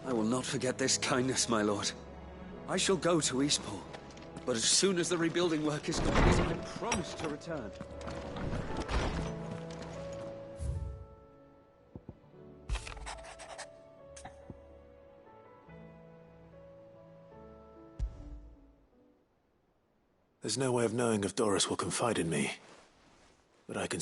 I will not forget this kindness, my lord. I shall go to Eastport, but as soon as the rebuilding work is complete, I promise to return. There's no way of knowing if Doris will confide in me, but I can...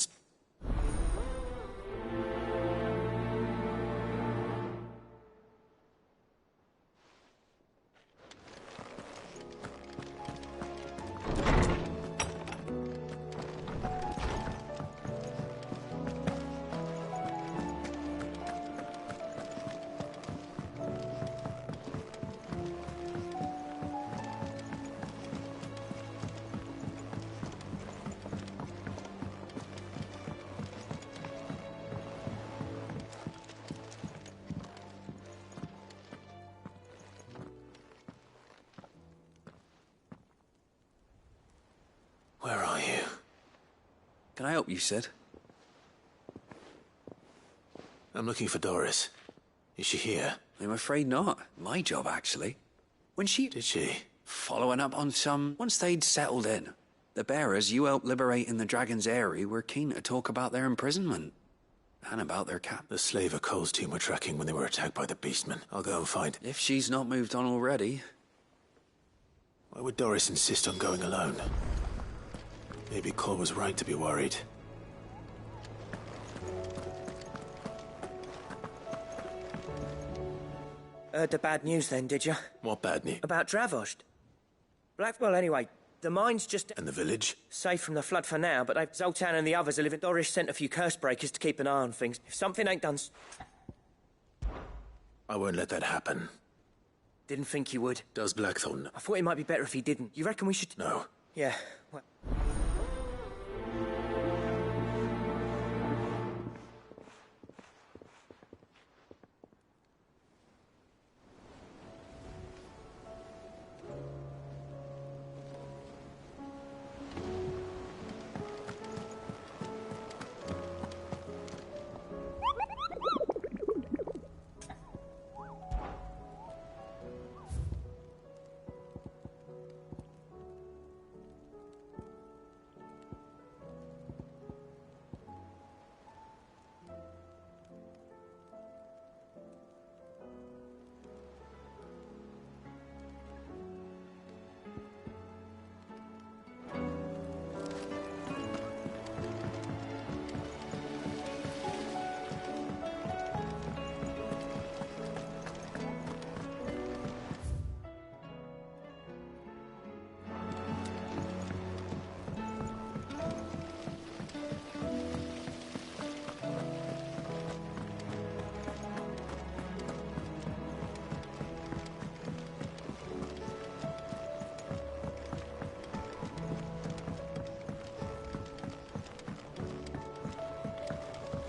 Where are you? Can I help you, Sid? I'm looking for Doris. Is she here? I'm afraid not. My job, actually. When she... Did she? Following up on some... Once they'd settled in, the bearers you helped liberate in the Dragon's Eyrie were keen to talk about their imprisonment. And about their cap. The slaver Cole's team were tracking when they were attacked by the beastmen. I'll go and find... If she's not moved on already. Why would Doris insist on going alone? Maybe Cole was right to be worried. Heard the bad news then, did you? What bad news? About Dravost. Blackwell, anyway. The mine's just... And the village? Safe from the flood for now, but Zoltan and the others are living... Doris sent a few curse breakers to keep an eye on things. If something ain't done... I won't let that happen. Didn't think you would. Does Blackthorn? I thought it might be better if he didn't. You reckon we should... No. Yeah, well...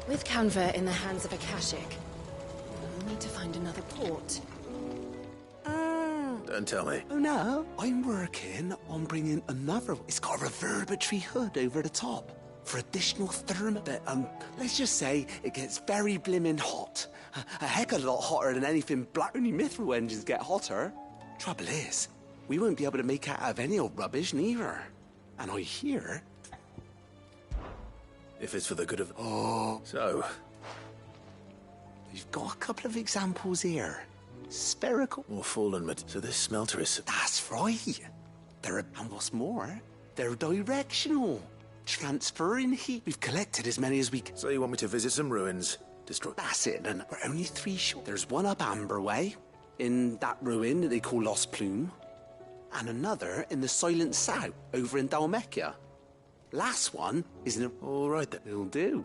With Canver in the hands of Akashic, we'll need to find another port. Don't tell me. Oh no, I'm working on bringing another. It's got a reverberatory hood over the top for additional thermal. But let's just say it gets very blimmin' hot. A heck of a lot hotter than anything black. Only mithril engines get hotter. Trouble is, we won't be able to make it out of any old rubbish neither. And I hear... If it's for the good of... Oh. So? We've got a couple of examples here. Spherical. More fallen, but... So this smelter is... That's right. And what's more, they're directional. Transferring heat. We've collected as many as we can. So you want me to visit some ruins? Destroy... That's it, and we're only 3 short. There's one up Amber Way, in that ruin that they call Lost Plume, and another in the Silent South, over in Dalmekia. Last one is in a... All right, then. It'll do.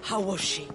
How was she?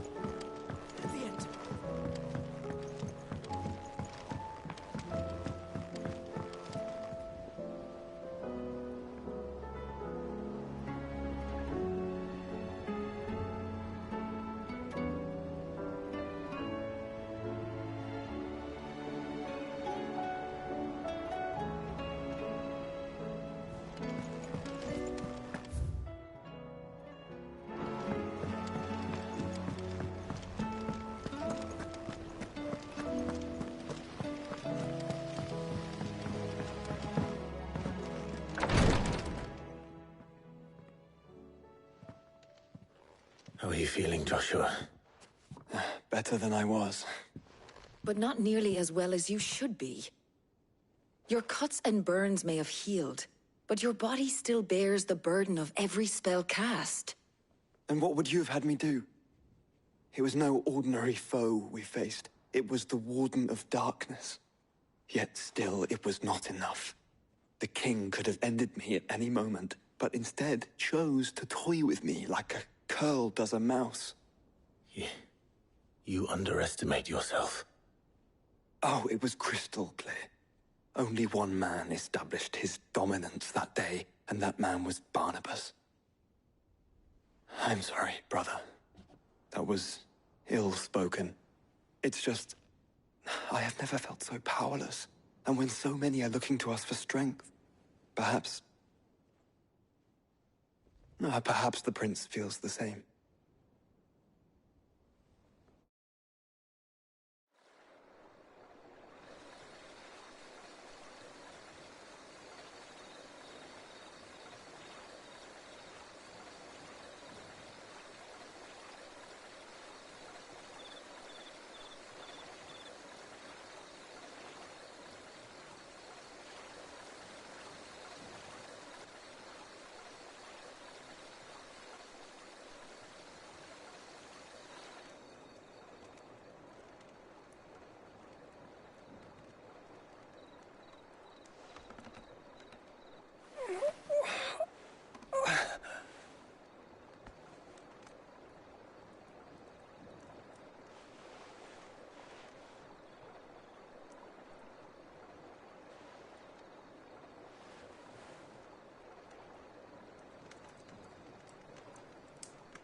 are you feeling, Joshua? Better than I was. But not nearly as well as you should be. Your cuts and burns may have healed, but your body still bears the burden of every spell cast. And what would you have had me do? It was no ordinary foe we faced. It was the Warden of Darkness. Yet still, it was not enough. The king could have ended me at any moment, but instead chose to toy with me like a curl does a mouse. You underestimate yourself. Oh, it was crystal clear. Only one man established his dominance that day, and that man was Barnabas. I'm sorry, brother. That was ill-spoken. It's just, I have never felt so powerless. And when so many are looking to us for strength, perhaps the prince feels the same.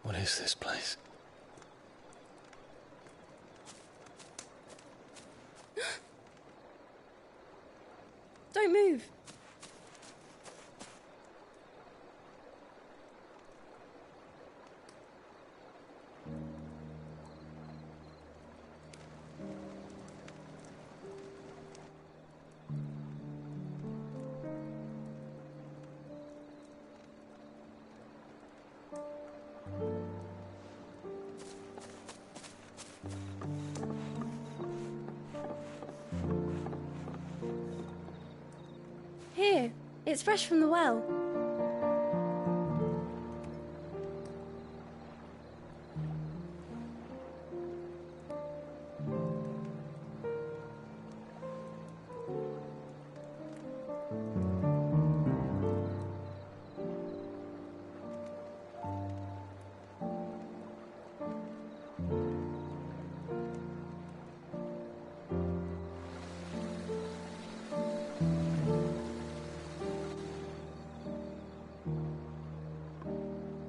What is this place? Don't move. Here, it's fresh from the well.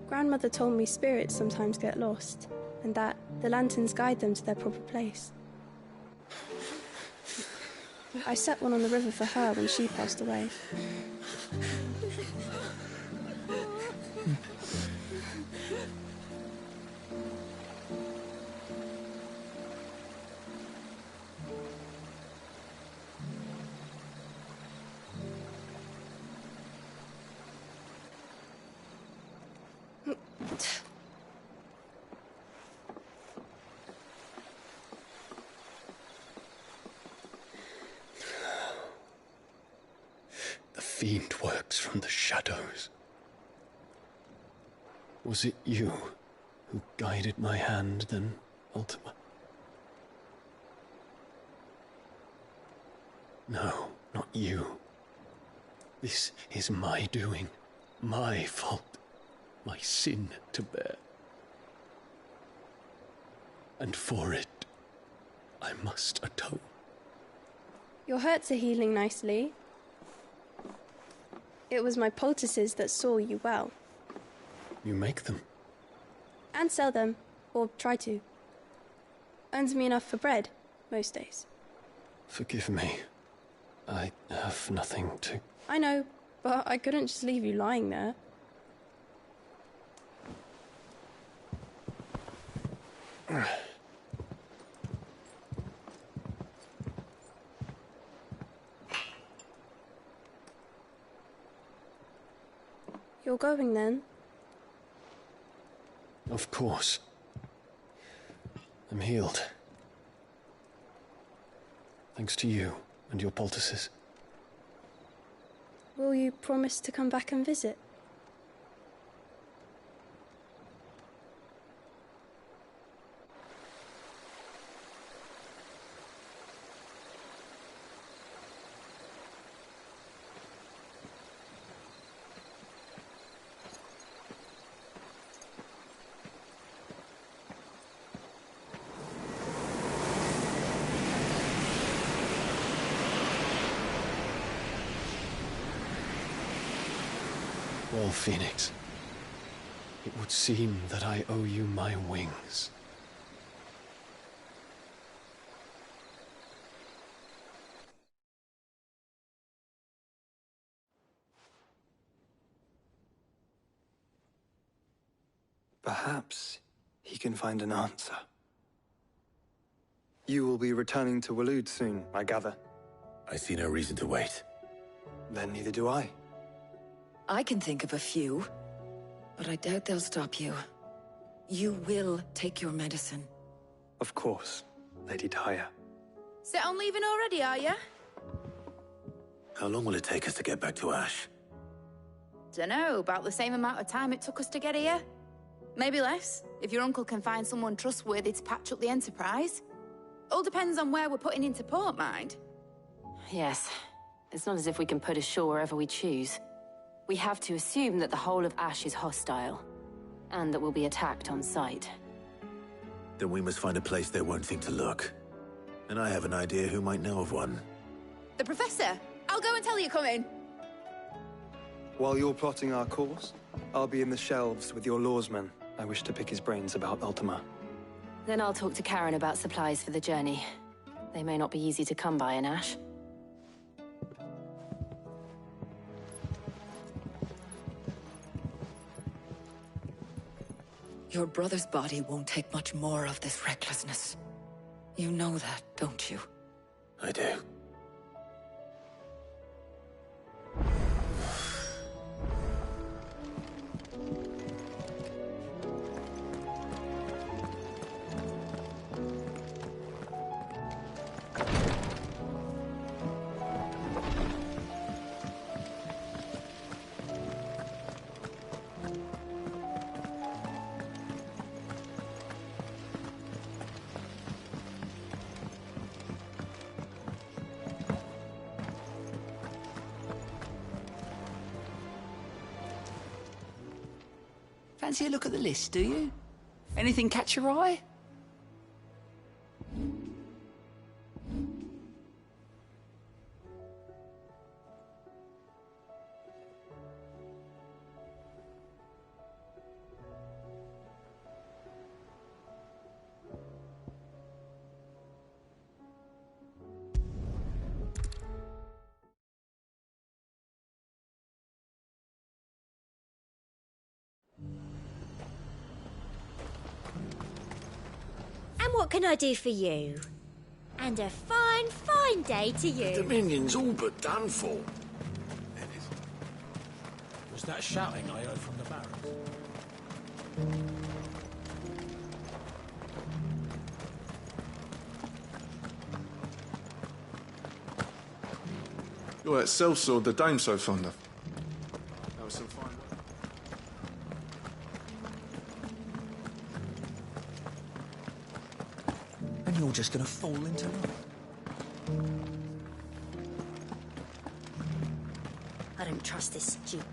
Grandmother told me spirits sometimes get lost, and that the lanterns guide them to their proper place. I set one on the river for her when she passed away. The fiend works from the shadows. Was it you who guided my hand then, Ultima? No, not you. This is my doing, my fault, my sin to bear. And for it, I must atone. Your hurts are healing nicely. It was my poultices that saw you well. You make them? And sell them, or try to. Earns me enough for bread, most days. Forgive me. I have nothing to... I know, but I couldn't just leave you lying there. You're going then? Of course. I'm healed. Thanks to you and your poultices. Will you promise to come back and visit? Well, Phoenix, it would seem that I owe you my wings. Perhaps he can find an answer. You will be returning to Waloed soon, I gather. I see no reason to wait. Then neither do I. I can think of a few, but I doubt they'll stop you. You will take your medicine. Of course, Lady Daya. Set on leaving already, are you? How long will it take us to get back to Ash? Dunno, about the same amount of time it took us to get here. Maybe less, if your uncle can find someone trustworthy to patch up the Enterprise. All depends on where we're putting into port, mind. Yes. It's not as if we can put ashore wherever we choose. We have to assume that the whole of Ash is hostile, and that we'll be attacked on sight. Then we must find a place they won't think to look. And I have an idea who might know of one. The Professor! I'll go and tell you come in. While you're plotting our course, I'll be in the shelves with your lawsman. I wish to pick his brains about Ultima. Then I'll talk to Karen about supplies for the journey. They may not be easy to come by in Ash. Your brother's body won't take much more of this recklessness. You know that, don't you? I do. Fancy a look at the list, do you? Anything catch your eye? What can I do for you? And a fine, fine day to you. The Dominion's all but done for. Was that shouting I heard from the barracks? You're that sellsword the dame's so fond of. That was some fine work. And you're just gonna fall into love. I don't trust this Duke.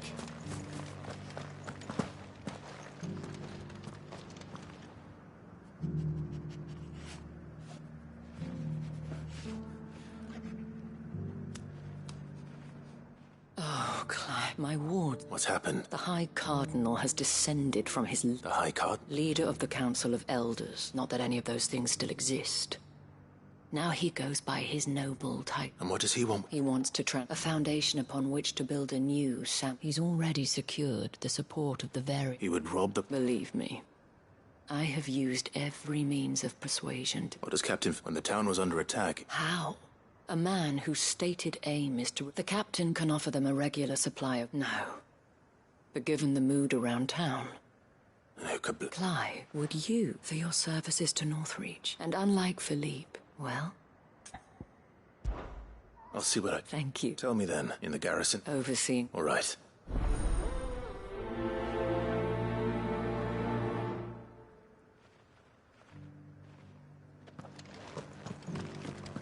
Oh, Clive, my ward. What's happened? The High Cardinal has descended from his... The High Card? Leader of the Council of Elders. Not that any of those things still exist. Now he goes by his noble title. And what does he want? He wants to a foundation upon which to build a new He's already secured the support of the very... He would rob the... Believe me, I have used every means of persuasion to... What does Captain... When the town was under attack... How? A man whose stated aim is to... The captain can offer them a regular supply of... No. But given the mood around town... Clive, would you for your services to Northreach? And unlike Philippe, well... I'll see what I... Thank you. Tell me then, in the garrison. Overseeing. All right.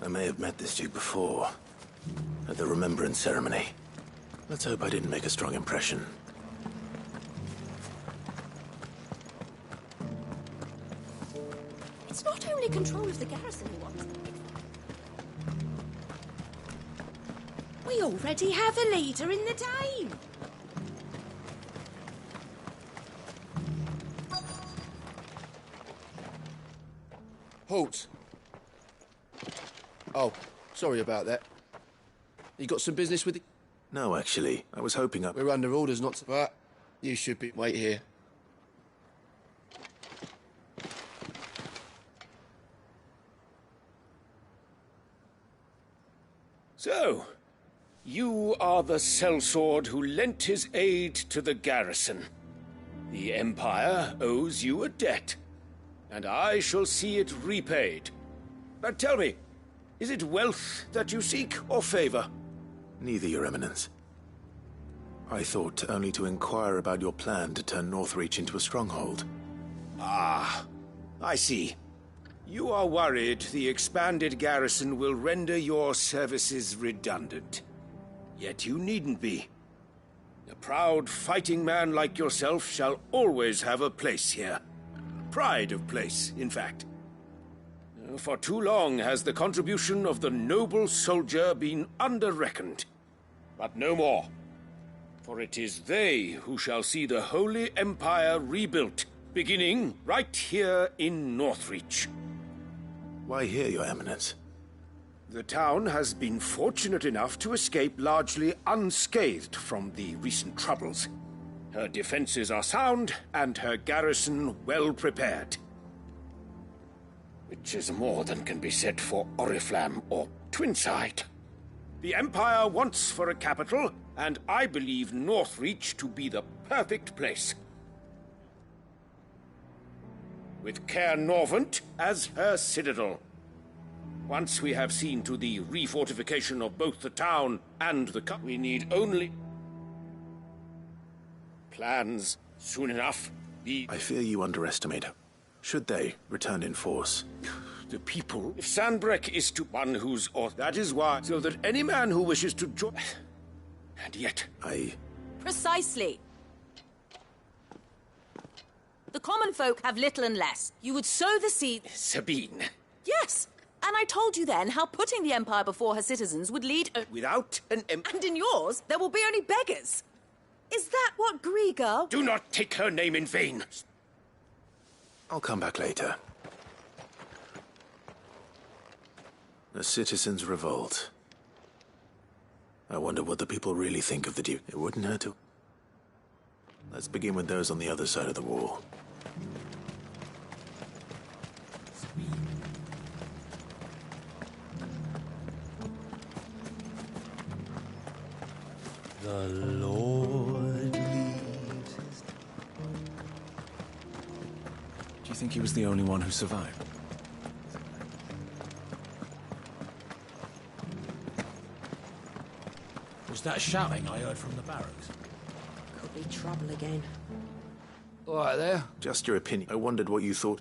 I may have met this duke before, at the Remembrance Ceremony. Let's hope I didn't make a strong impression. It's not only control of the garrison he wants. We already have a leader in the Dane. Halt. Oh, sorry about that. You got some business with the... No, actually. I was hoping I... We're under orders not to... But you should be... Wait here. So, you are the sellsword who lent his aid to the garrison. The Empire owes you a debt, and I shall see it repaid. But tell me, is it wealth that you seek, or favor? Neither, Your Eminence. I thought only to inquire about your plan to turn Northreach into a stronghold. Ah, I see. You are worried the expanded garrison will render your services redundant. Yet you needn't be. A proud fighting man like yourself shall always have a place here. Pride of place, in fact. For too long has the contribution of the noble soldier been under-reckoned. But no more. For it is they who shall see the Holy Empire rebuilt, beginning right here in Northreach. Why here, Your Eminence? The town has been fortunate enough to escape largely unscathed from the recent troubles. Her defenses are sound, and her garrison well prepared. Which is more than can be said for Oriflamme or Twinside. The Empire wants for a capital, and I believe Northreach to be the perfect place. With Caer Norvent as her citadel. Once we have seen to the refortification of both the town and the we need only... plans. Soon enough, I fear you underestimate her. Should they return in force? The people... If Sandbreck is to one whose... or that is why... so that any man who wishes to join... And yet... Precisely. The common folk have little and less. You would sow the seed... Sabine. Yes! And I told you then how putting the Empire before her citizens would lead... Without an And in yours, there will be only beggars. Is that what Grieger... Do not take her name in vain. I'll come back later. The citizens revolt. I wonder what the people really think of the Duke. It wouldn't hurt to... Let's begin with those on the other side of the wall. The Lord leads his... Do you think he was the only one who survived? Was that shouting I heard from the barracks? Could be trouble again. All right there. Just your opinion. I wondered what you thought.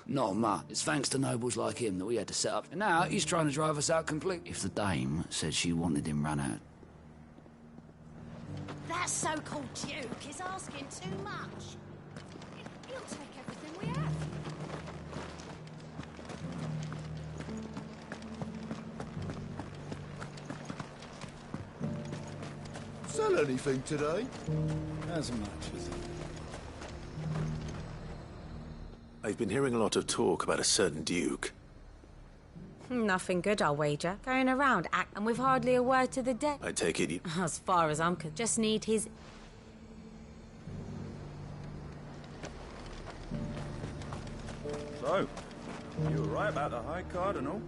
Not much. It's thanks to nobles like him that we had to set up. And now he's trying to drive us out completely. If the dame said she wanted him run out. That so-called Duke is asking too much. He'll take everything we have. Sell anything today? As much as... I've been hearing a lot of talk about a certain Duke. Nothing good, I'll wager. Going around and with hardly a word to the dead. I take it you... As far as I'm concerned, just need his... So, you were right about the High Cardinal?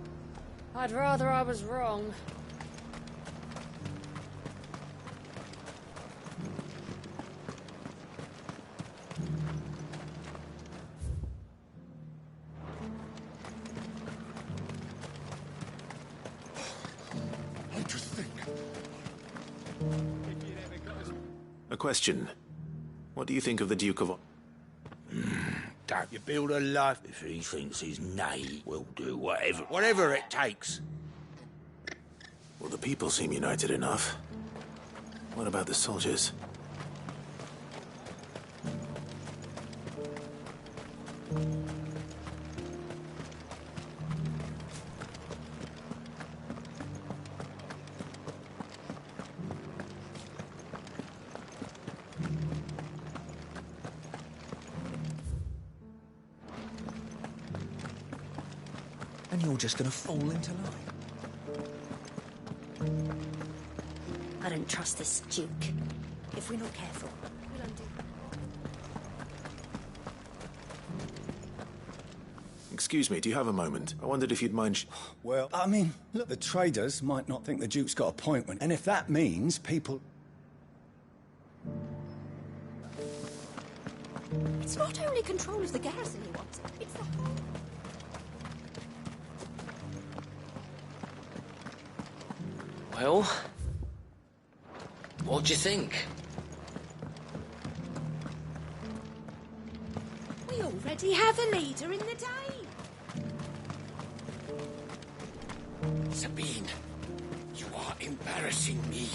I'd rather I was wrong. A question. What do you think of the Duke of... Don't you build a life if he thinks his nay will do whatever it takes. Well, the people seem united enough. What about the soldiers? And you're just gonna fall into line. I don't trust this Duke. If we're not careful, we'll undo. Excuse me, do you have a moment? I wondered if you'd mind... Well, I mean, look, the traders might not think the Duke's got a point when... And if that means people... It's not only control of the garrison he wants, it's the whole... Well, what do you think? We already have a leader in the day. Sabine, you are embarrassing me.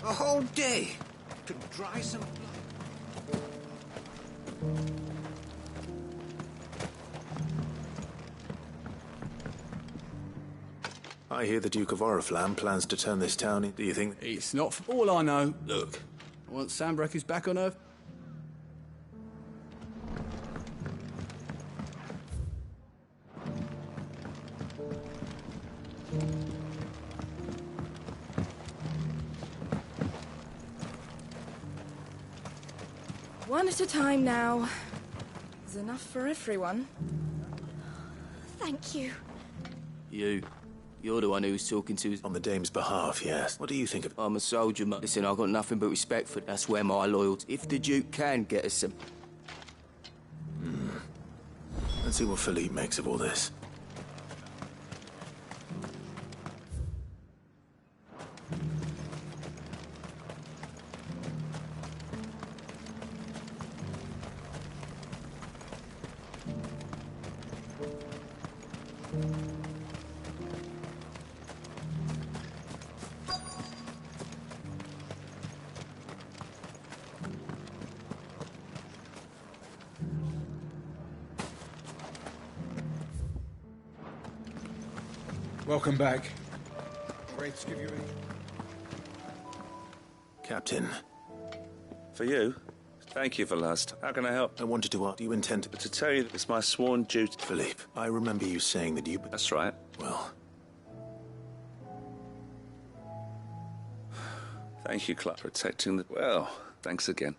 A whole day to dry some blood. I hear the Duke of Oriflamme plans to turn this town in. Do you think... It's not for all I know. Look, once Sandbreak is back on Earth... One at a time now. There's enough for everyone. Thank you. You're the one who's talking to... On the Dame's behalf, yes. What do you think of... I'm a soldier, mate. Listen, I've got nothing but respect for... That's where my loyalty... If the Duke can get us some... Let's see what Philippe makes of all this. Welcome back. Great to give you Captain. For you? Thank you for last. How can I help? I wanted to ask, do you intend to... To tell you it's my sworn duty. Philippe, I remember you saying that you... That's right. Well... Thank you, Clark, for protecting the... Well, thanks again.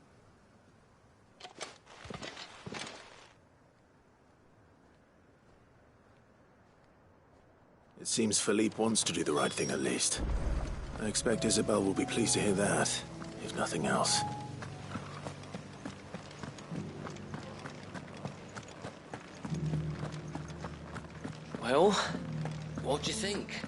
It seems Philippe wants to do the right thing at least. I expect Isabel will be pleased to hear that, if nothing else. Well, what do you think?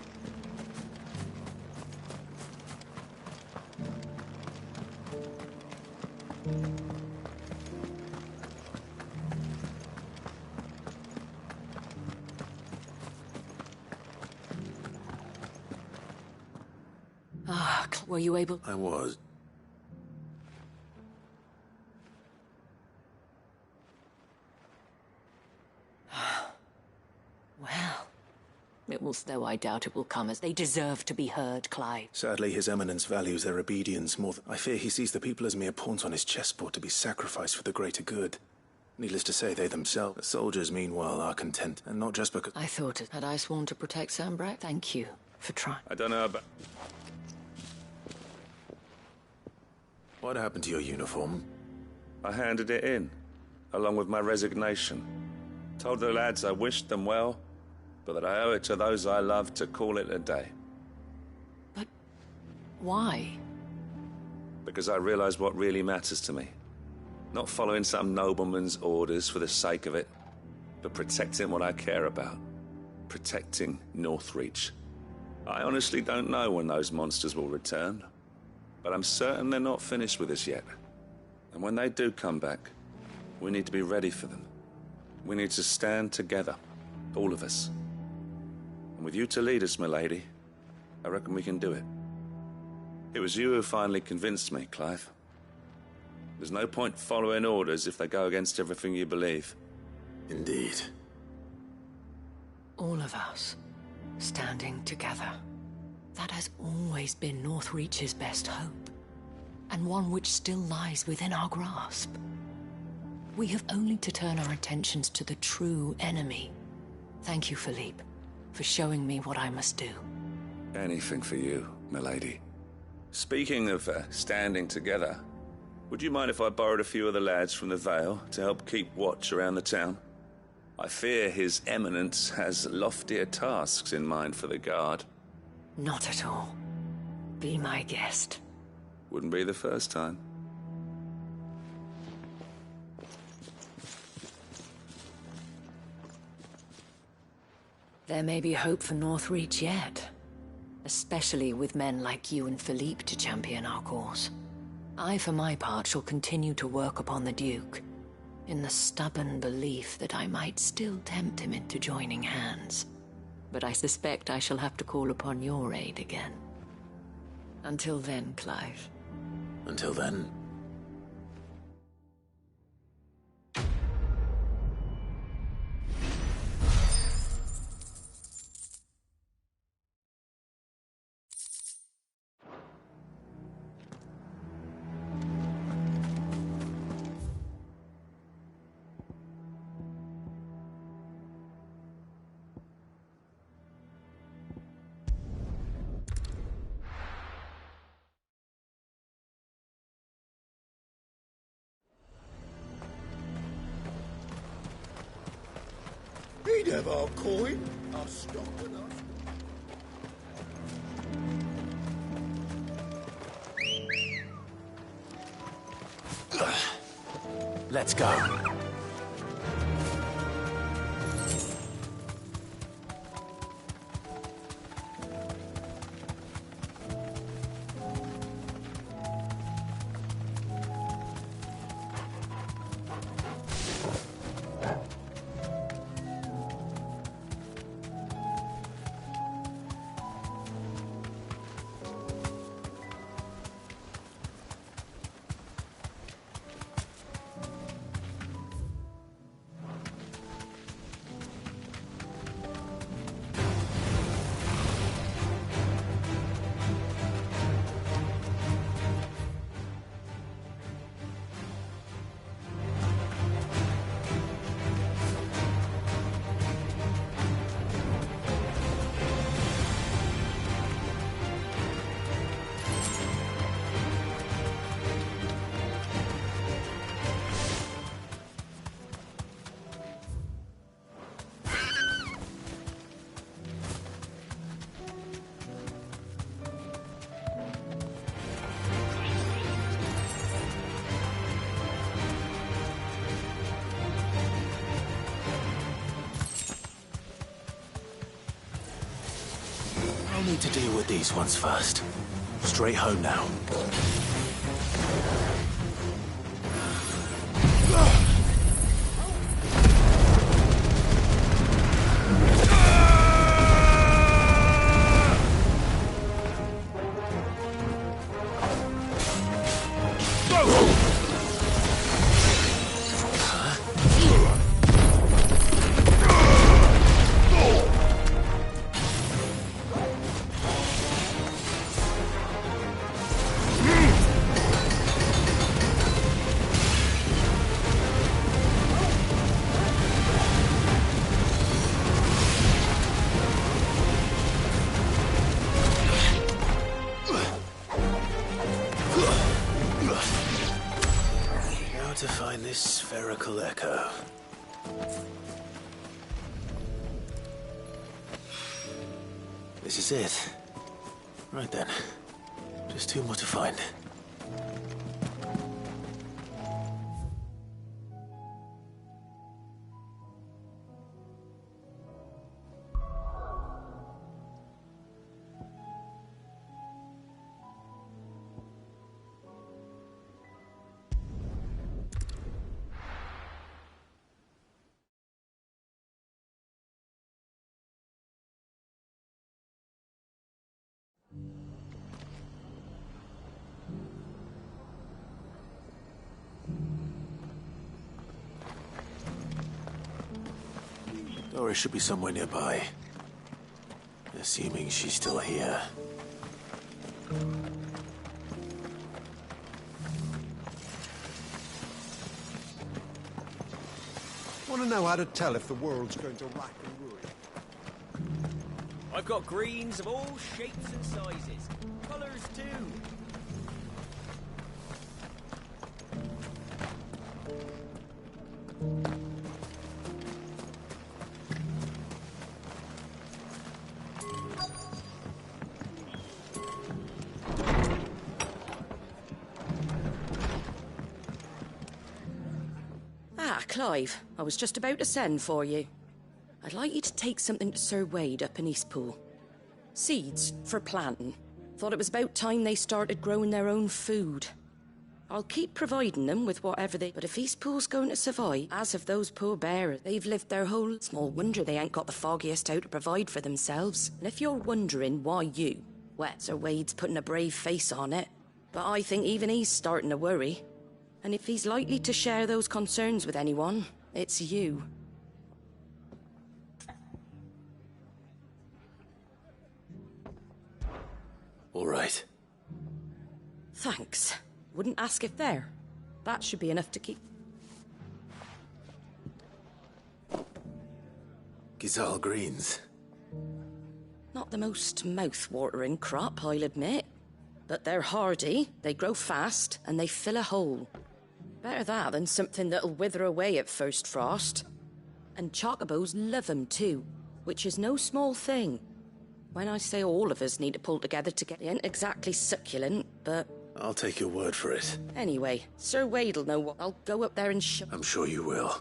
Were you able... I was. Well, it will, though I doubt it will come as they deserve to be heard, Clive. Sadly, His Eminence values their obedience more than... I fear he sees the people as mere pawns on his chessboard to be sacrificed for the greater good. Needless to say, they themselves... The soldiers, meanwhile, are content, and not just because... I thought it. Had I sworn to protect Sandbreak? Thank you. for trying. I don't know about... What happened to your uniform? I handed it in, along with my resignation. Told the lads I wished them well, but that I owe it to those I love to call it a day. But why? Because I realize what really matters to me. Not following some nobleman's orders for the sake of it, but protecting what I care about. Protecting Northreach. I honestly don't know when those monsters will return, but I'm certain they're not finished with us yet. And when they do come back, we need to be ready for them. We need to stand together, all of us. And with you to lead us, milady, I reckon we can do it. It was you who finally convinced me, Clive. There's no point following orders if they go against everything you believe. Indeed. All of us, standing together. That has always been Northreach's best hope, and one which still lies within our grasp. We have only to turn our attentions to the true enemy. Thank you, Philippe, for showing me what I must do. Anything for you, milady. Speaking of standing together, would you mind if I borrowed a few of the lads from the Vale to help keep watch around the town? I fear His Eminence has loftier tasks in mind for the guard. Not at all. Be my guest. Wouldn't be the first time. There may be hope for Northreach yet. Especially with men like you and Philippe to champion our cause. I, for my part, shall continue to work upon the Duke, in the stubborn belief that I might still tempt him into joining hands. But I suspect I shall have to call upon your aid again. Until then, Clive. Until then... He'd have our coin, our stock and us. Let's go. I'll need to deal with these ones first. Straight home now. find this spherical echo. This is it. Right then. Just two more to find. Doris should be somewhere nearby. Assuming she's still here. Want to know how to tell if the world's going to rack and ruin? I've got greens of all shapes and sizes. Colours too. Clive, I was just about to send for you. I'd like you to take something to Sir Wade up in Eastpool. Seeds for planting. Thought it was about time they started growing their own food. I'll keep providing them with whatever they... But if Eastpool's going to survive, as of those poor bears, they've lived their whole... Small wonder they ain't got the foggiest how to provide for themselves. And if you're wondering why you... Well, Sir Wade's putting a brave face on it. But I think even he's starting to worry. And if he's likely to share those concerns with anyone, it's you. All right. Thanks. Wouldn't ask if there. That should be enough to keep... Gizal greens. Not the most mouth-watering crop, I'll admit. But they're hardy, they grow fast, and they fill a hole. Better that than something that'll wither away at first frost. And chocobos love 'em too, which is no small thing. When I say all of us need to pull together to get... They ain't exactly succulent, but... I'll take your word for it. Anyway, Sir Wade'll know what... I'll go up there and I'm sure you will.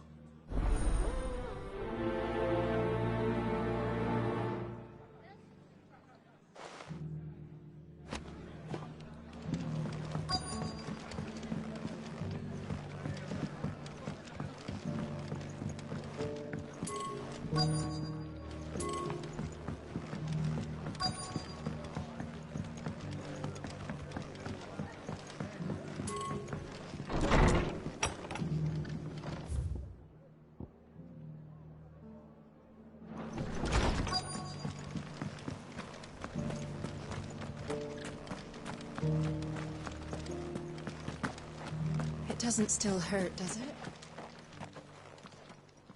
It doesn't still hurt, does it?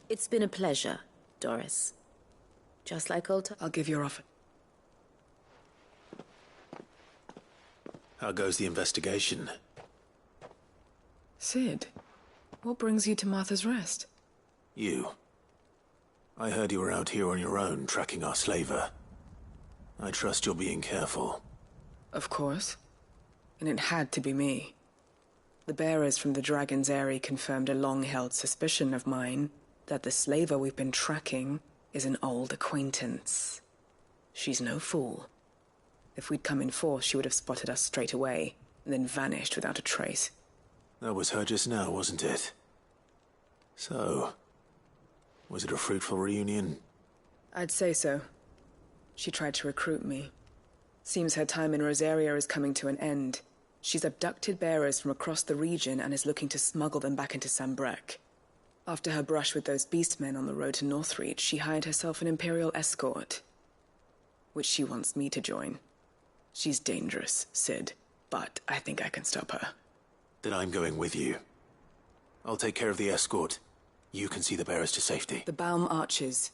It's been a pleasure, Doris. Just like old times. I'll give your offer. How goes the investigation? Sid, what brings you to Martha's Rest? You. I heard you were out here on your own, tracking our slaver. I trust you're being careful. Of course. And it had to be me. The bearers from the Dragon's Eyrie confirmed a long-held suspicion of mine that the slaver we've been tracking is an old acquaintance. She's no fool. If we'd come in force, she would have spotted us straight away, and then vanished without a trace. That was her just now, wasn't it? So, was it a fruitful reunion? I'd say so. She tried to recruit me. Seems her time in Rosaria is coming to an end. She's abducted bearers from across the region and is looking to smuggle them back into Sambrek. After her brush with those beastmen on the road to Northreach, she hired herself an Imperial escort, which she wants me to join. She's dangerous, Sid, but I think I can stop her. Then I'm going with you. I'll take care of the escort. You can see the bearers to safety. The Baum Archers.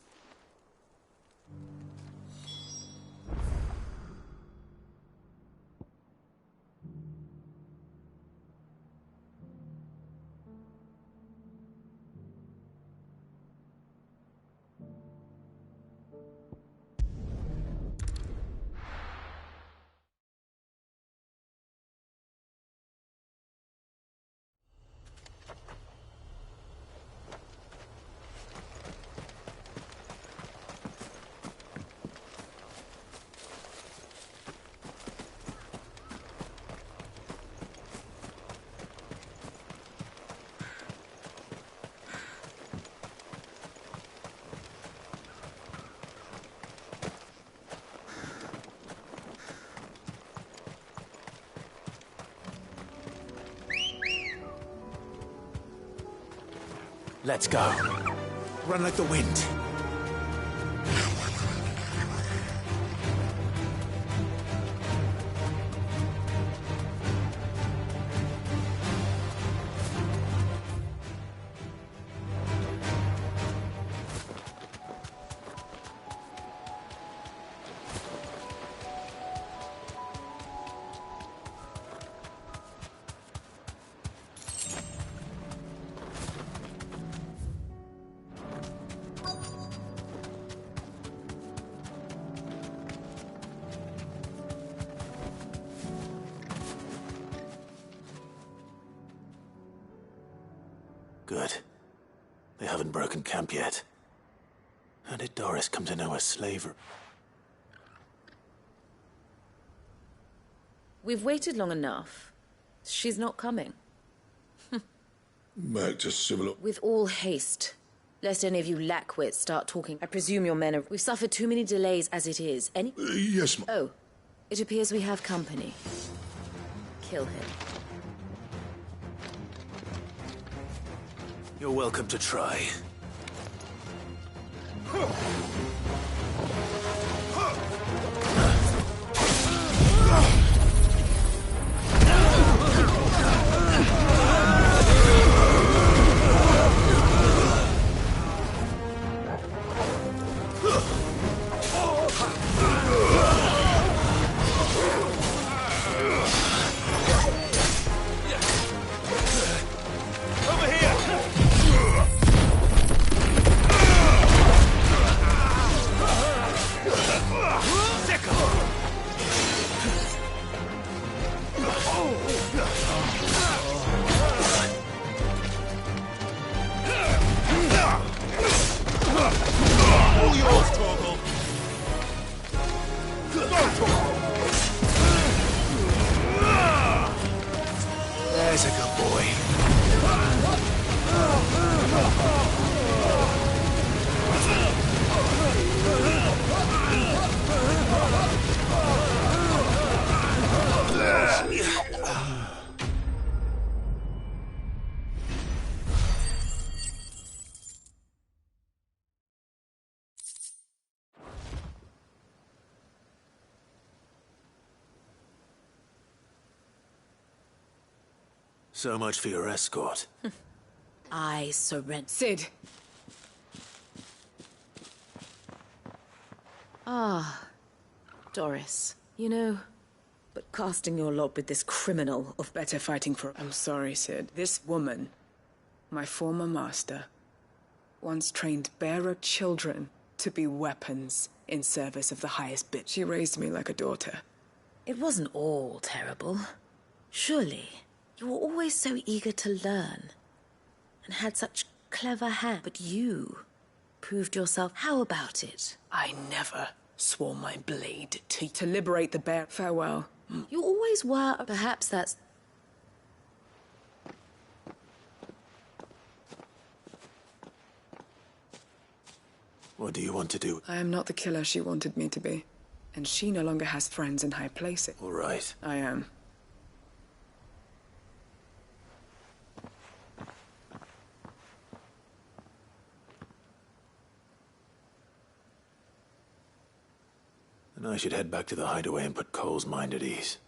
Let's go. Run like the wind. Good. They haven't broken camp yet. How did Doris come to know a slaver? We've waited long enough. She's not coming. Back to civil... With all haste. Lest any of you lackwits start talking. I presume your men are... We've suffered too many delays as it is. Any... yes, ma'am. Oh. It appears we have company. Kill him. You're welcome to try. There's a good boy. So much for your escort. I surrender. Sid! Ah, Doris. You know, but casting your lot with this criminal of... Better fighting for... I'm sorry, Sid. This woman, my former master, once trained bearer children to be weapons in service of the highest bid. She raised me like a daughter. It wasn't all terrible. Surely. You were always so eager to learn, and had such clever hands. But you proved yourself. How about it? I never swore my blade to liberate the bear. Farewell. You always were. Perhaps that's... What do you want to do? I am not the killer she wanted me to be. And she no longer has friends in high places. All right. I am. And I should head back to the hideaway and put Cole's mind at ease.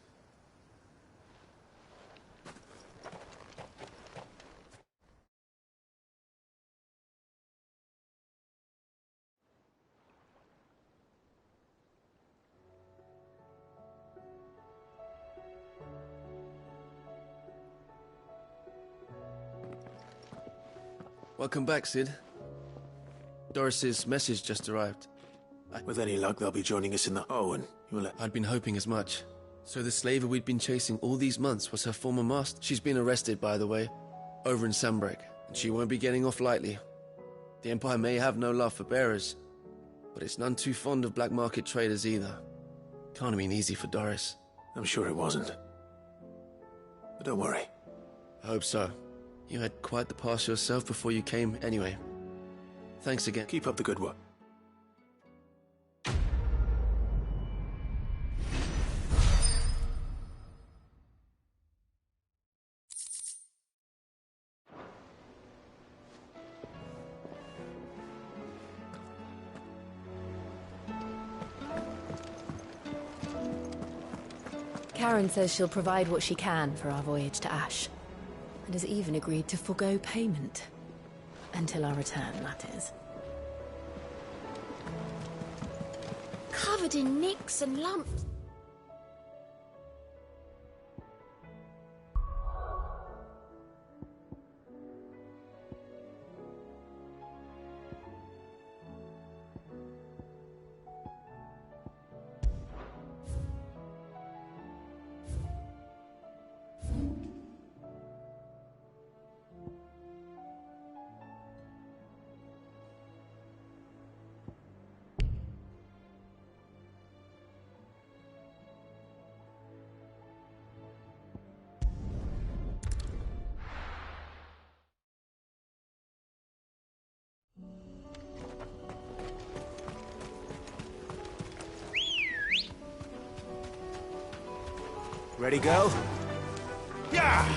Welcome back, Sid. Doris's message just arrived. With any luck, they'll be joining us in the... Oh, and you'll let... I'd been hoping as much. So the slaver we'd been chasing all these months was her former master. She's been arrested, by the way, over in Sandbreak, and she won't be getting off lightly. The Empire may have no love for bearers, but it's none too fond of black market traders either. Can't have been easy for Doris. I'm sure it wasn't. But don't worry. I hope so. You had quite the past yourself before you came anyway. Thanks again. Keep up the good work. Karen says she'll provide what she can for our voyage to Ash, and has even agreed to forego payment. Until our return, that is. Covered in nicks and lumps. Ready, girl? Yeah!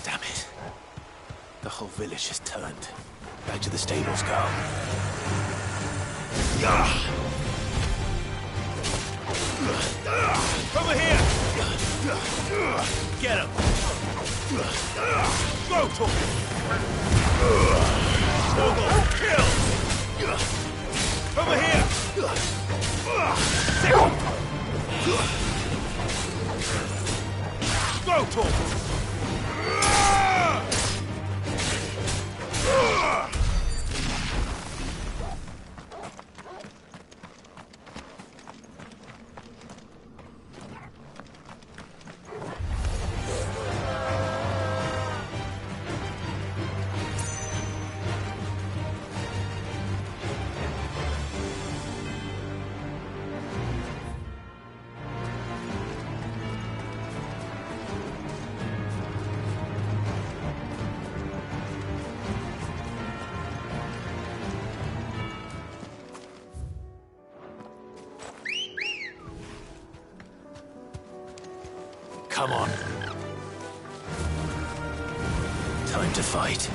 Damn it. The whole village has turned. Back to the stables, girl. Over here! Get him! Go to him! Kill! Over here! Go to him! Come on. Time to fight.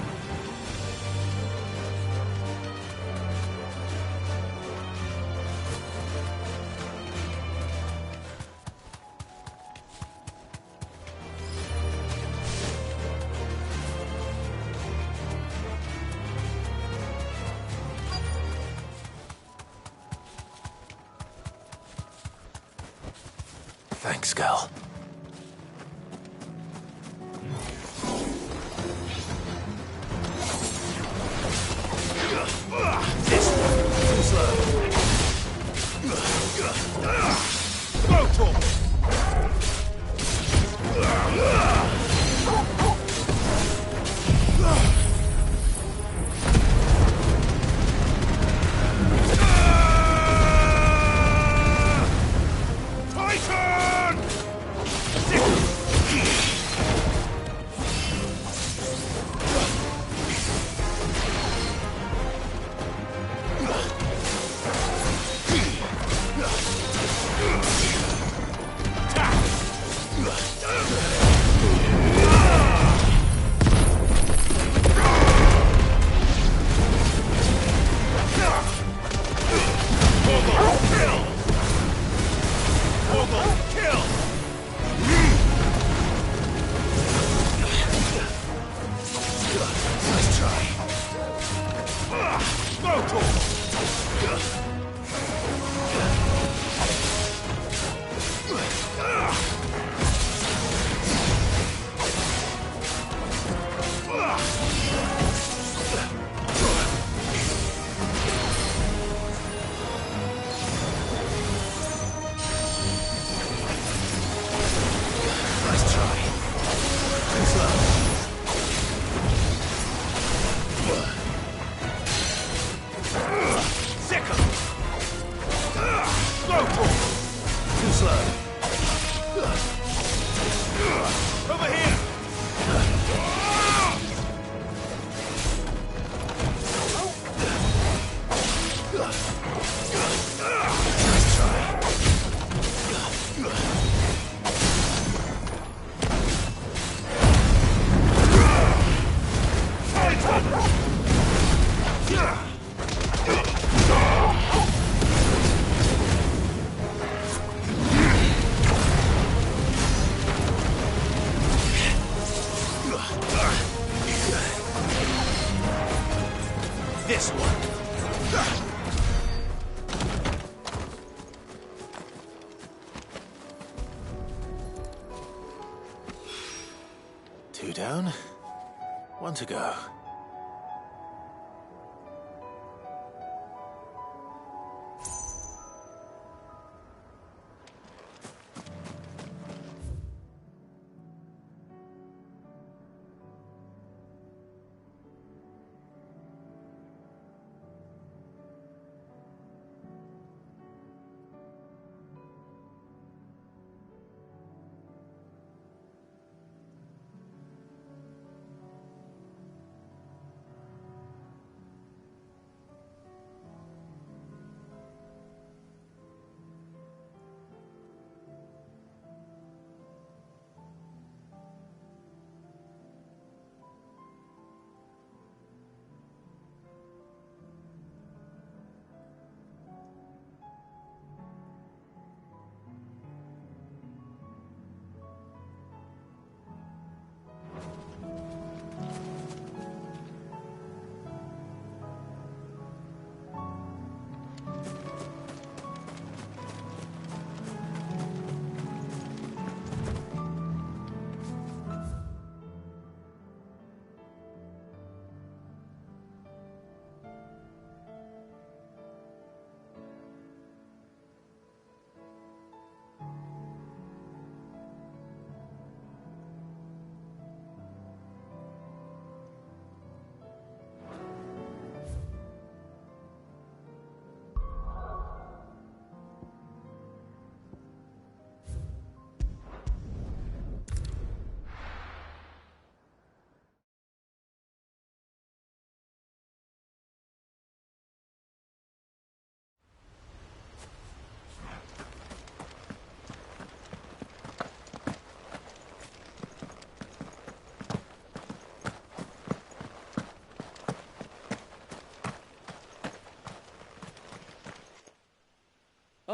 Thanks, girl. Two down. One to go.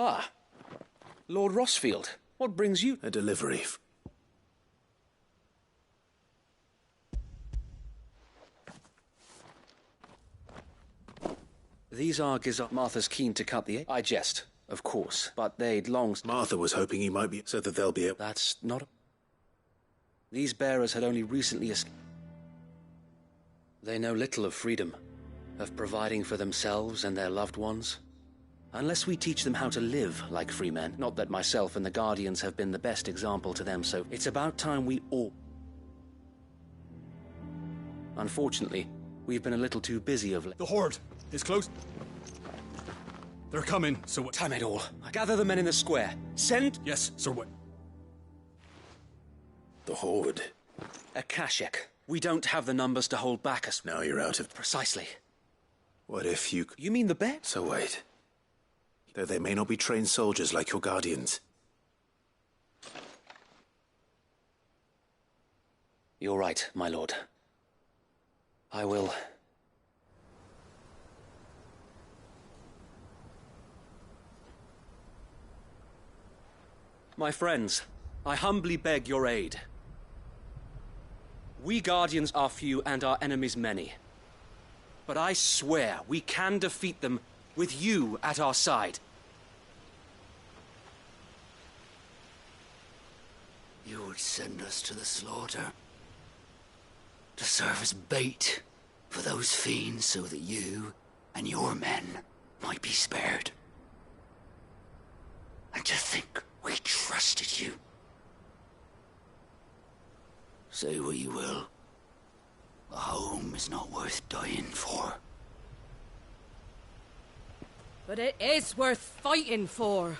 Ah, Lord Rossfield, what brings you? A delivery. These are Martha's keen to cut the... I jest, of course, but they'd long... Martha was hoping he might be... so that they'll be able... That's not... These bearers had only recently escaped. They know little of freedom, of providing for themselves and their loved ones. Unless we teach them how to live like free men. Not that myself and the Guardians have been the best example to them, so it's about time we all... Unfortunately, we've been a little too busy of late. The Horde is close. They're coming, so what? Time it all. Gather the men in the square. Send... Yes, sir, what? The Horde. Akashik. We don't have the numbers to hold back us. Now you're out of... Precisely. What if you... You mean the bear? So wait. Though they may not be trained soldiers like your Guardians. You're right, my lord. I will... My friends, I humbly beg your aid. We Guardians are few and our enemies many. But I swear we can defeat them with you at our side. You would send us to the slaughter, to serve as bait for those fiends so that you and your men might be spared. And to think we trusted you. Say what you will, a home is not worth dying for. But it is worth fighting for.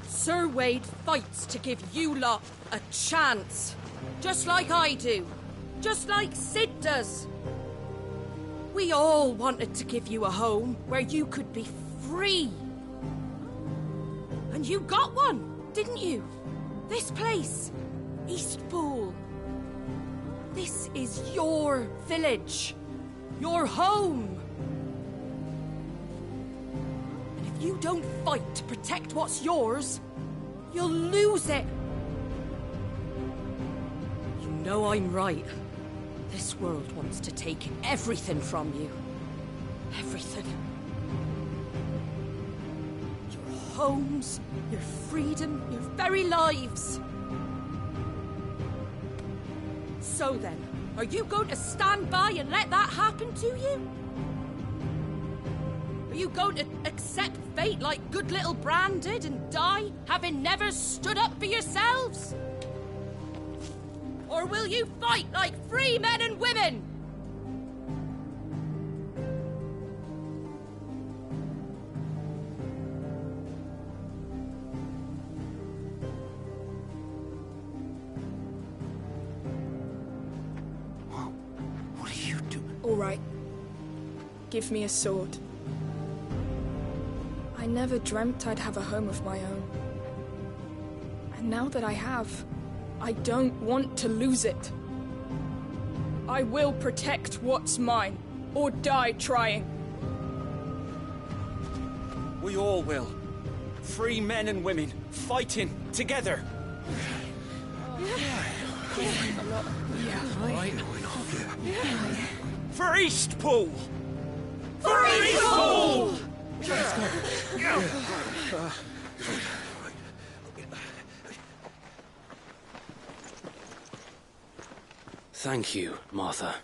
Sir Wade fights to give you lot a chance. Just like I do. Just like Sid does. We all wanted to give you a home where you could be free. And you got one, didn't you? This place, Eastpool. This is your village. Your home. And if you don't fight to protect what's yours, you'll lose it. You know I'm right. This world wants to take everything from you. Everything. Your homes, your freedom, your very lives. So then, are you going to stand by and let that happen to you? Are you going to accept fate like good little Bran did and die, having never stood up for yourselves? Or will you fight like free men and women? What are you doing? All right. Give me a sword. I never dreamt I'd have a home of my own. And now that I have, I don't want to lose it. I will protect what's mine, or die trying. We all will. Free men and women, fighting together. For Eastpool! For Eastpool! Thank you, Martha.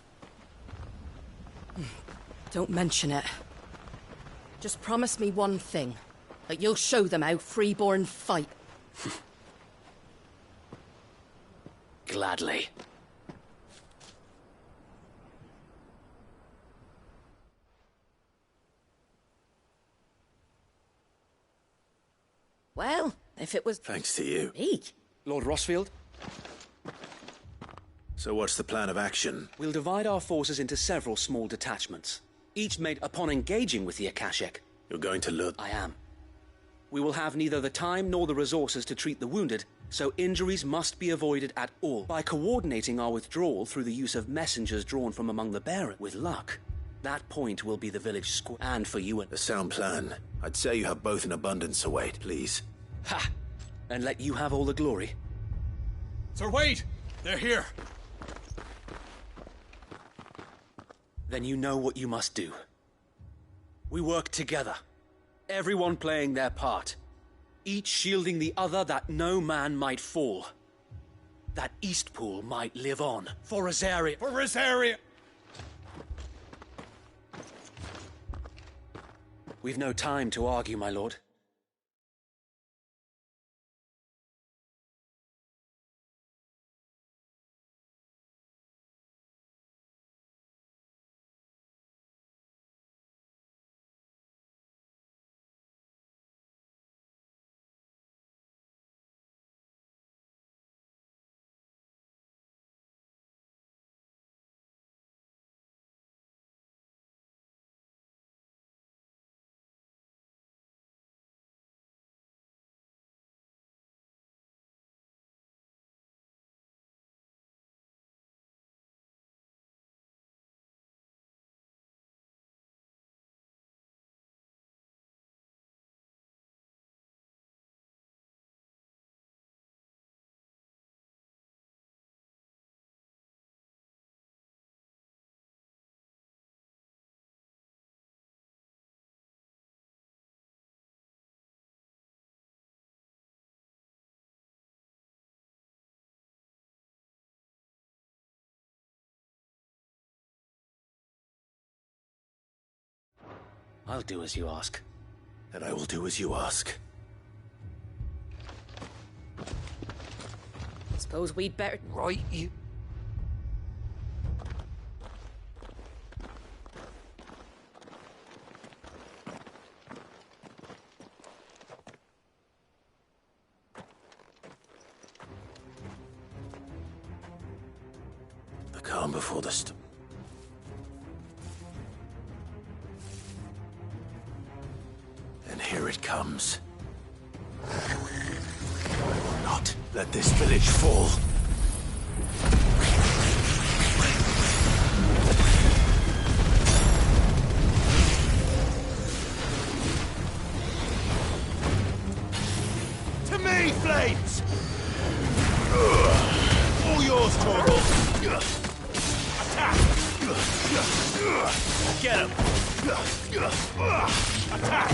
Don't mention it. Just promise me one thing. That you'll show them how freeborn fight. Gladly. Well, if it was... Thanks to you. Me? Lord Rossfield? So what's the plan of action? We'll divide our forces into several small detachments, each made upon engaging with the Akashic. You're going to Lud? I am. We will have neither the time nor the resources to treat the wounded, so injuries must be avoided at all. By coordinating our withdrawal through the use of messengers drawn from among the bearers, with luck, that point will be the village square. And for you and... A sound plan. I'd say you have both in abundance, await, please. Ha! And let you have all the glory. Sir Wade! They're here! Then you know what you must do. We work together. Everyone playing their part. Each shielding the other that no man might fall. That Eastpool might live on. For Rosaria. For Rosaria! We've no time to argue, my lord. I'll do as you ask. And I will do as you ask. Suppose we'd better... Right, you... The calm before the storm. And here it comes. I will not let this village fall. To me, Flames! All yours, Torgal! Attack! Get him! Attack!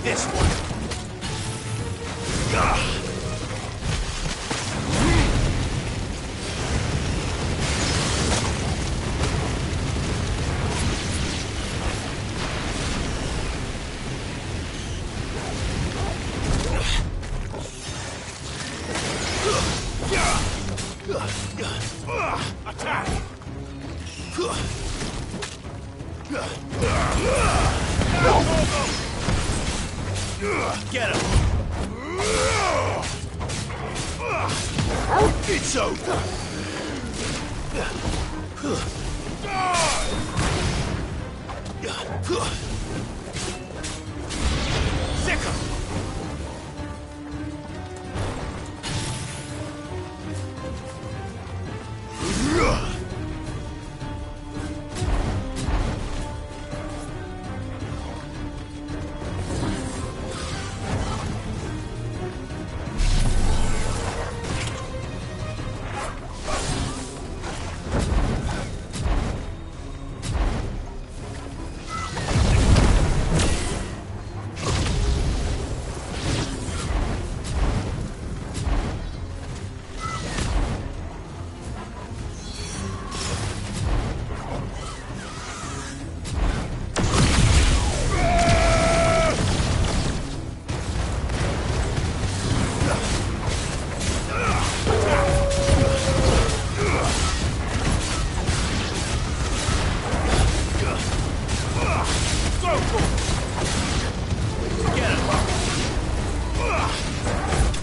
This one. Attack! Get him! It's over! Sick him!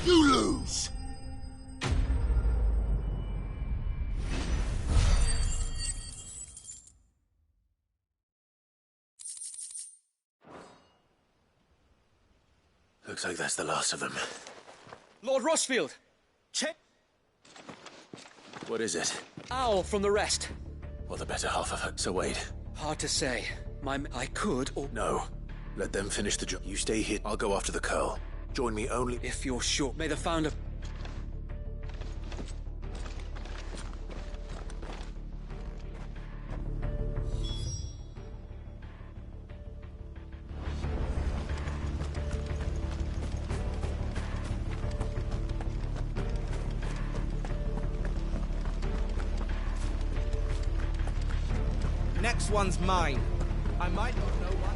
You lose! Looks like that's the last of them. Lord Rossfield! Check! What is it? Owl from the rest. Or the better half of it. So wait. Hard to say. I could, or... No. Let them finish the job. You stay here. I'll go after the curl. Join me only... If you're sure. May the founder... Next one's mine. I might not know one.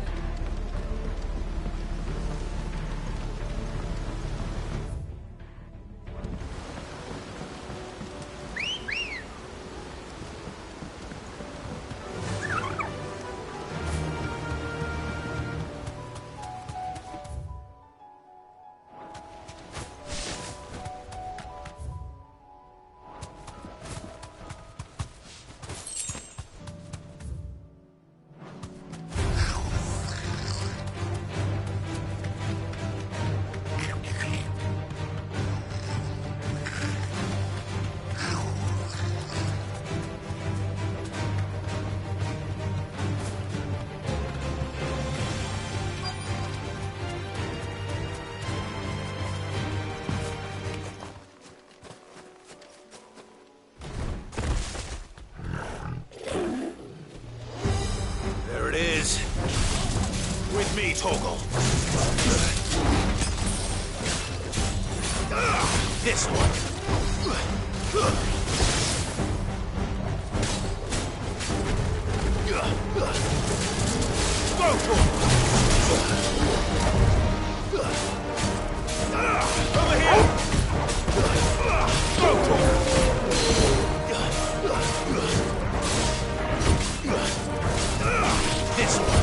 With me, Torgal. This one. Go for it. Over here. Go for it. This one.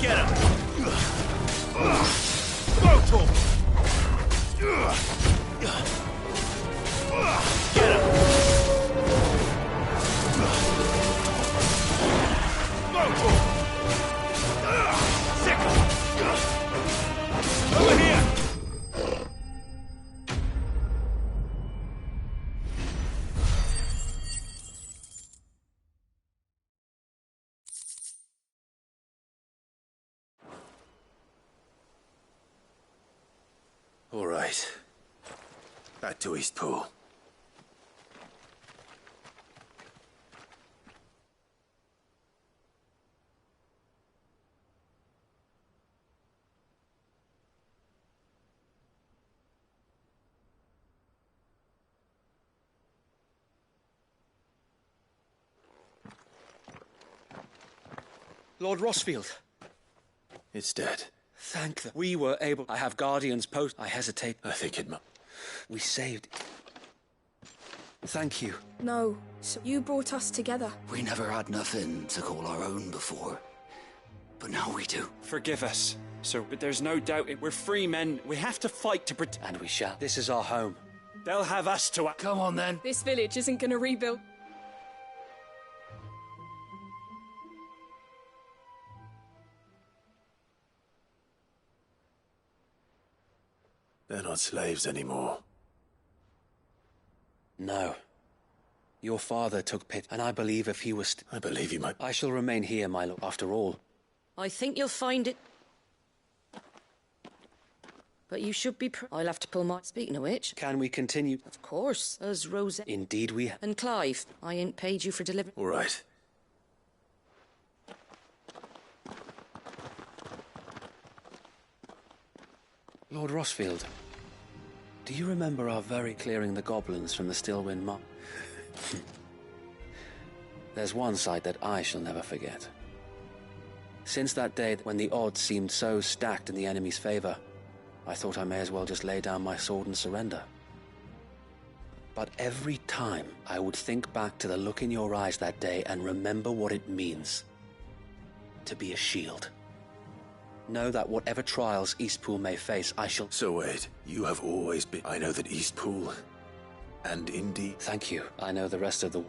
Get him! Motor! Get him! Motor! Sick him! Over here! All right. Back to Eastpool. Lord Rossfield. It's dead. Thank them. We were able... I have Guardian's post. I hesitate. I think it... We saved... Thank you. No, so you brought us together. We never had nothing to call our own before. But now we do. Forgive us, sir, but there's no doubt we're free men. We have to fight to protect... And we shall. This is our home. They'll have us to... Come on, then. This village isn't gonna rebuild. They're not slaves anymore. No. Your father took pity, and I believe if he was... I believe he might... I shall remain here, my lord, after all. I think you'll find it... But you should be... I'll have to pull my... Speaking of which... Can we continue? Of course, as Rose... Indeed we have. And Clive, I ain't paid you for delivering... All right. Lord Rossfield, do you remember our very clearing the goblins from the Stillwind Mob? There's one sight that I shall never forget. Since that day when the odds seemed so stacked in the enemy's favor, I thought I may as well just lay down my sword and surrender. But every time I would think back to the look in your eyes that day and remember what it means to be a shield. Know that whatever trials Eastpool may face, I shall... So wait, you have always been... I know that Eastpool and Indy... Thank you. I know the rest of the...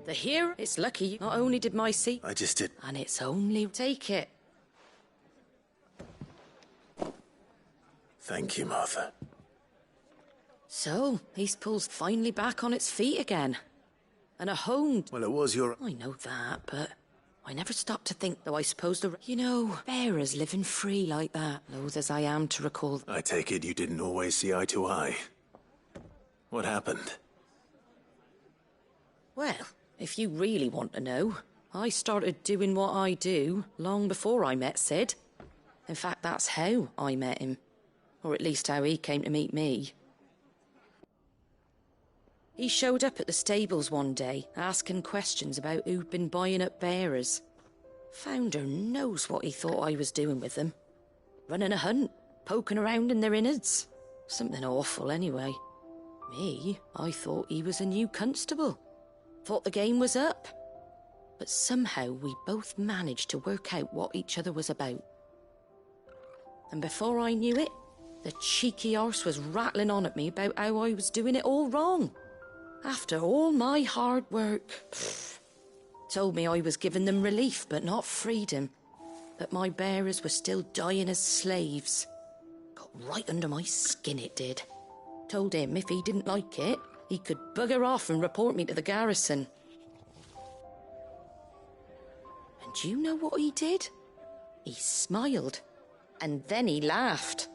The hero? It's lucky. Not only did my seat... I just did... And it's only... Take it. Thank you, Martha. So, Eastpool's finally back on its feet again. And a home... Well, it was your... I know that, but... I never stopped to think, though I suppose the... You know, bearers living free like that. Loath as I am to recall... I take it you didn't always see eye to eye. What happened? Well... If you really want to know, I started doing what I do long before I met Sid. In fact, that's how I met him. Or at least how he came to meet me. He showed up at the stables one day, asking questions about who'd been buying up bearers. Founder knows what he thought I was doing with them. Running a hunt, poking around in their innards. Something awful, anyway. Me, I thought he was a new constable. Thought the game was up. But somehow we both managed to work out what each other was about. And before I knew it, the cheeky arse was rattling on at me about how I was doing it all wrong. After all my hard work. Told me I was giving them relief, but not freedom. That my bearers were still dying as slaves. Got right under my skin, it did. Told him if he didn't like it, he could bugger off and report me to the garrison. And do you know what he did? He smiled. And then he laughed.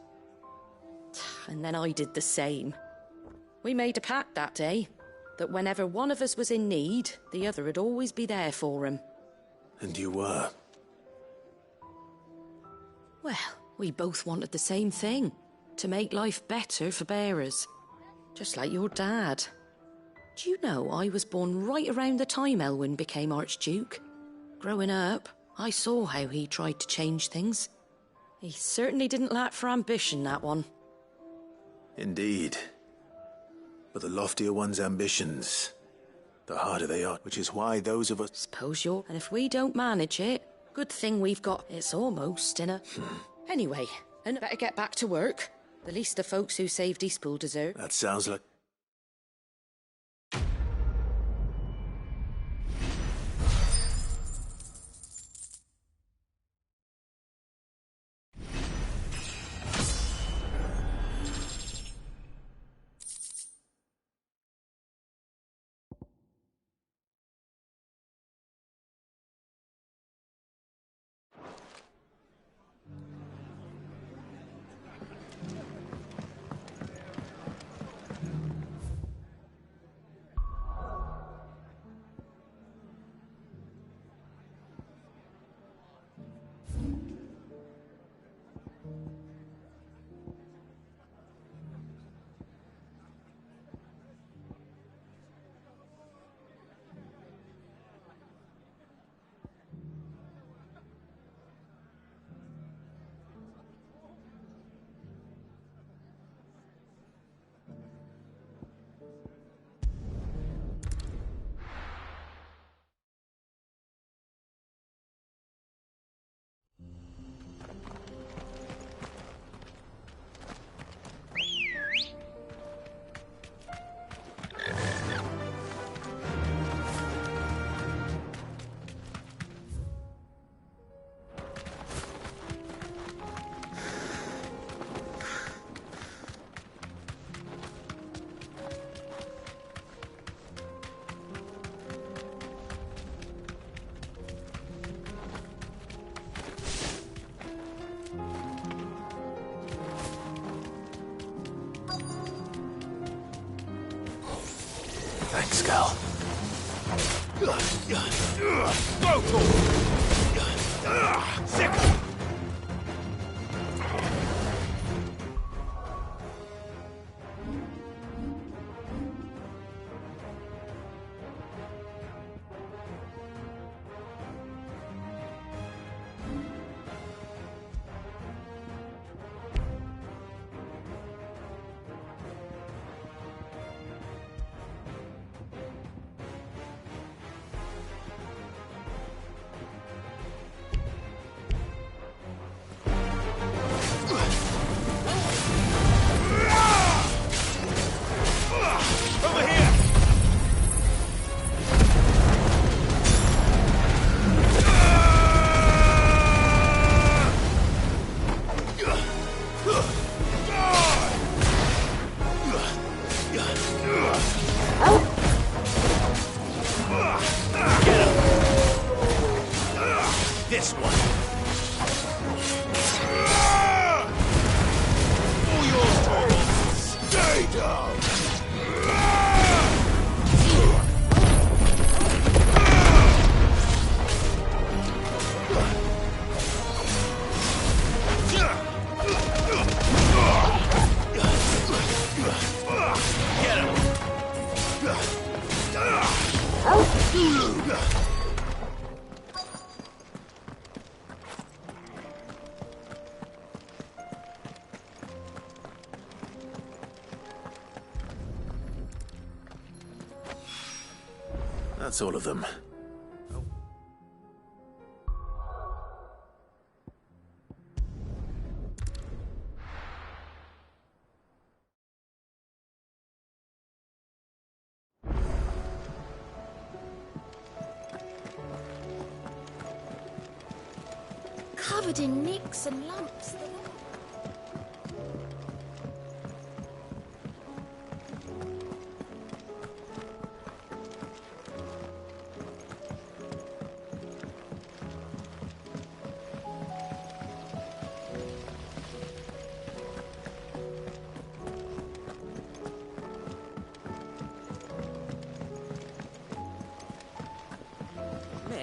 And then I did the same. We made a pact that day, that whenever one of us was in need, the other would always be there for him. And you were? Well, we both wanted the same thing. To make life better for bearers. Just like your dad. Do you know I was born right around the time Elwyn became Archduke? Growing up, I saw how he tried to change things. He certainly didn't lack for ambition, that one. Indeed. But the loftier one's ambitions, the harder they are, which is why those of us... Suppose you're... And if we don't manage it, good thing we've got... It's almost in a... Anyway, and better get back to work. The least the folks who saved Eastpool deserve. That sounds like... Thanks, Cal. Go to! Second! This one. All yours, Thomas. Stay down. Get him. That's all of them. Covered in nicks and lumps.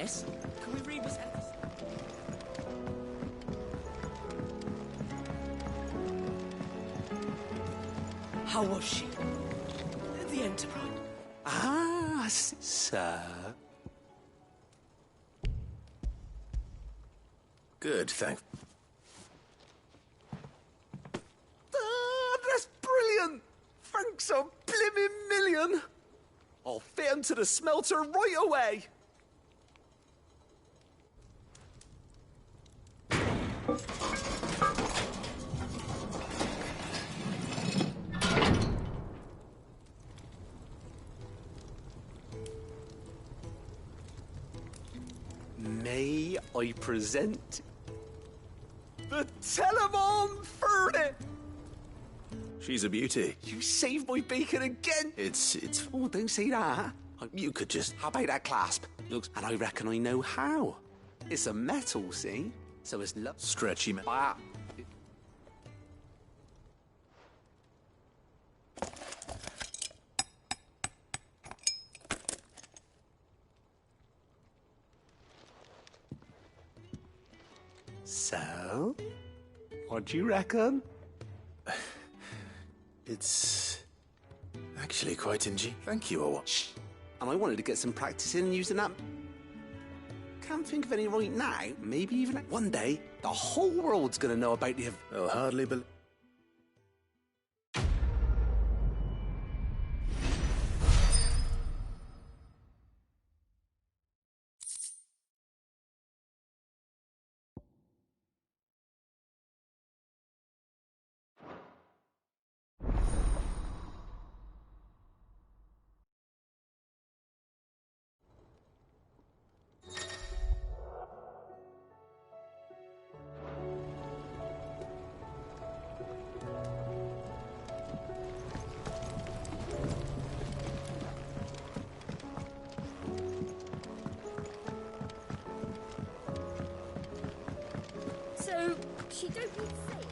miss? Can we read what's... How was she? The Enterprise. Ah, sir. Good, thank. Ah, that's brilliant! Thanks a blimmin' million! I'll fit 'em to the smelter right away! May I present the Telemon Furnace? She's a beauty. You saved my beacon again! It's... Oh, don't say that. You could just... How about that clasp? Looks... And I reckon I know how. It's a metal, see? So it's... Stretchy man. Ah. So? What do you reckon? It's... actually quite ingenious. Thank you, Owen. Shh. And I wanted to get some practice in using that. Can't think of any right now. Maybe even one day, the whole world's gonna know about the... I'll hardly believe... So, she don't need to say it.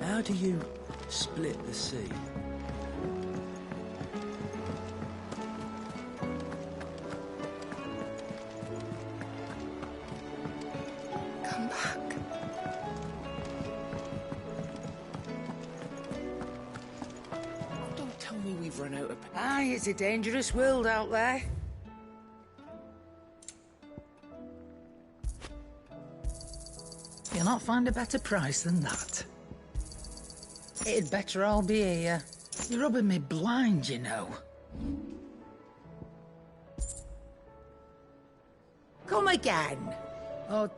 How do you split the sea? Come back. Don't tell me we've run out of... Aye, it's a dangerous world out there. You'll not find a better price than that. It'd better all be here. You're rubbing me blind, you know. Come again. Oh,